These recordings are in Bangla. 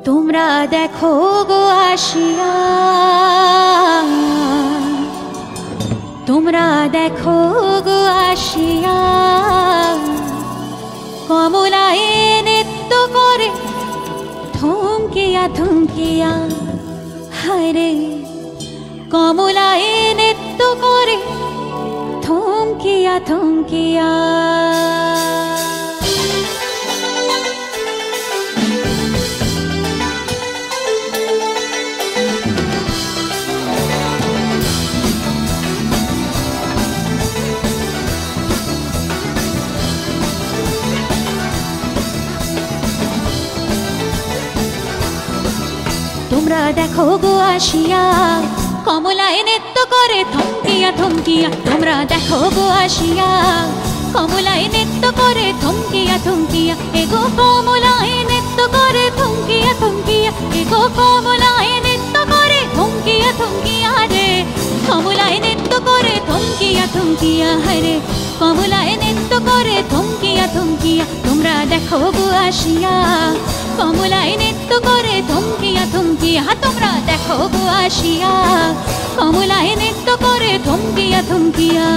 তোমরা দেখো গো আসিয়া, তোমরা দেখো গো আসিয়া, কমলায় নৃত্য করে থমকিয়া থমকিয়া। হায়রে কমলায় নৃত্য করে থমকিয়া থমকিয়া। তোমরা দেখো গো আসিয়া, কমলায় নৃত্য করে থমকিয়া থমকিয়া। তোমরা দেখো গো আসিয়া, কমলায় নৃত্য করে থমকিয়া থমকিয়া। এগো কমলায় নৃত্য করে থমকিয়া থমকিয়া। এগো কমলায় নৃত্য করে থমকিয়া থমকিয়া রে। কমলায় নৃত্য করে থমকিয়া থমকিয়া। হায়রে কমলায় নৃত্য করে থমকিয়া থমকিয়া। তোমরা দেখো গো আসিয়া, কমলায় নৃত্য করে থমকিয়া থমকিয়া। তোমরা দেখো গো আসিয়া, কমলায় নৃত্য করে থমকিয়া থমকিয়া।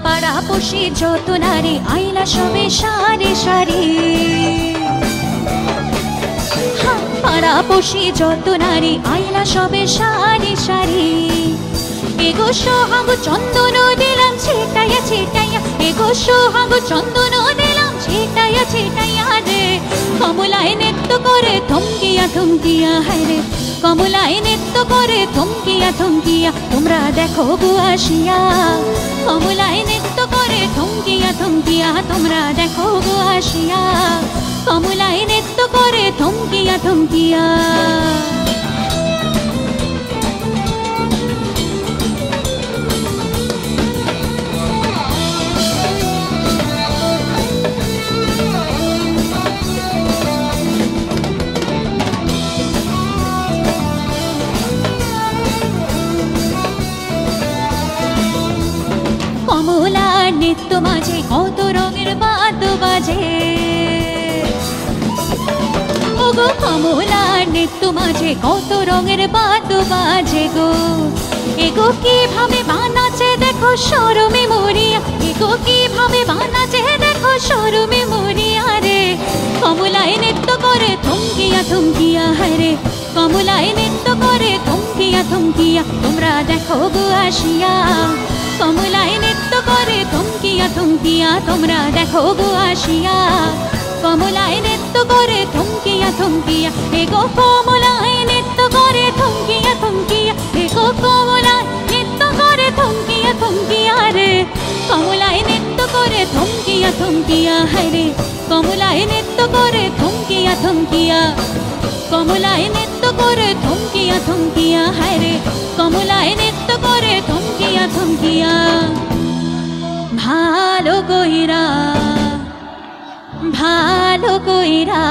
পাড়াপড়শি যত নারী আইলা সবে সারি সারি। পাড়াপড়শি যত নারী আইলা সবে সারি সারি। এগো সোহাগ চন্দন দিলাম ছিটাইয়া ছিটাইয়া। এগো সোহাগ চন্দন দিলাম ছিটাইয়া ছিটাইয়া রে। কমলায় নৃত্য করে থমকিয়া থমকিয়া। হায়রে কমলায় নৃত্য করে থমকিয়া থমকিয়া। তোমরা দেখো গো আসিয়া, কমলায় নৃত্য করে থমকিয়া থমকিয়া। তোমরা দেখো গো আসিয়া, কমলায় নৃত্য করে থমকিয়া থমকিয়া। কমলার নৃত্য মাঝে কত রঙের বাদ্য বাজে। ওগো কমলার নৃত্য মাঝে কত রঙের বাদ্য বাজে গো। এগো কিভাবে বানাচ্ছে দেখো শরমে মরিয়া। এগো কিভাবে বানাচ্ছে দেখো শরমে মরিয়া রে। কমলায় নৃত্য করে থমকিয়া থমকিয়া। হায়রে কমলায় নৃত্য করে থমকিয়া থমকিয়া। তোমরা দেখো গো আসিয়া, কমলায় নৃত্য করে থমকিয়া থমকিয়া। তোমরা দেখো গো আসিয়া, কমলায় নৃত্য করে থমকিয়া থমকিয়া। এগো কমলায় নৃত্য করে থমকিয়া থমকিয়া। এগো কমলায় নৃত্য করে থমকিয়া থমকিয়া রে। কমলায় নৃত্য করে থমকিয়া থমকিয়া। হায়রে কমলায় নৃত্য করে থমকিয়া থমকিয়া। কমলায় নৃত্য করে থমকিয়া থমকিয়া। হায়রে কমলায় নৃত্য করে থমকিয়া থমকিয়া। ভালো কইরা ভালো কইরা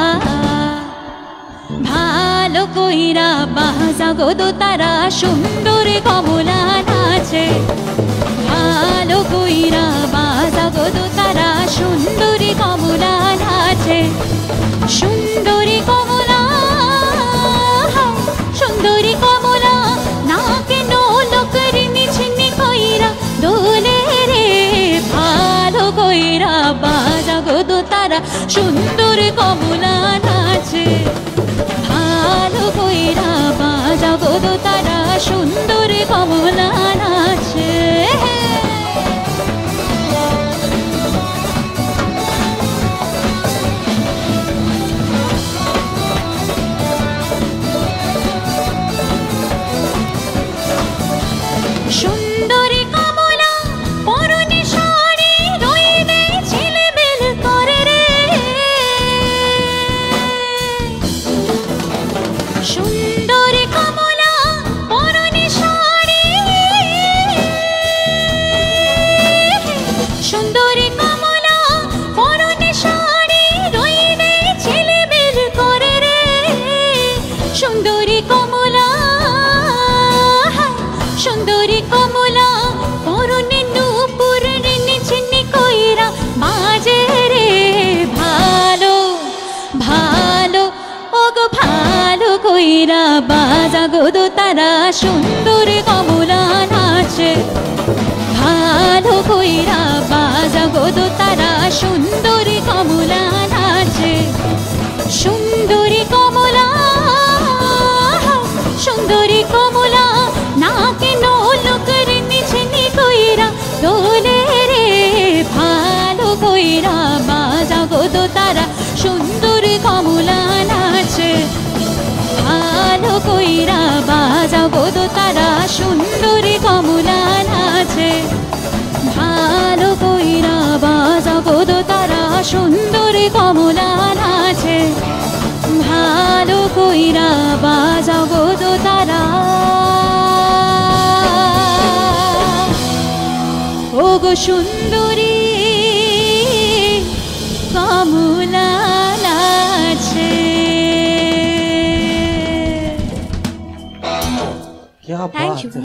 ভালো কইরা বাজা গো দোতারা সুন্দর কমলা নাচে। ভালো কইরা বাজা গো দোতারা সুন্দরী কমলা নাচে। সুন্দরী কমলা, সুন্দরী কমলা নাকে নোলক রিনি ছিনি কইরা দোলে রে। ভালো কইরা বাজা গো দোতারা সুন্দর কমলা নাচে। ভালো কইরা বাজা গো দোতারা সুন্দর কমলা নাচে। সুন্দরী কমলা পরনে শাড়ি রইবে ঝিলমিল করে রে। সুন্দরী কমলা পরনে শাড়ি, সুন্দরী ভালো কইরা বাজা গো দো তারা সুন্দর কমলা নাচে ভালো কইরা বাজা গো দো তারা সুন্দরী কমলা নাচে সুন্দরী কমলা সুন্দরী কমলা নাকে নোলকের নিচে নি কইরা দোলে রে ভালো কইরা বাজা গো দো তারা সুন্দরী কমলা নাচে ভালো কইরা বাজা গো দো তারা সুন্দরী কমলা নাচে ভালো কইরা বাজা গো দো তারা সুন্দরী কমলা নাচে ভালো কইরা বাজা গো দো তারা ও গো সুন্দরী কমলা নাচে क्या बात है।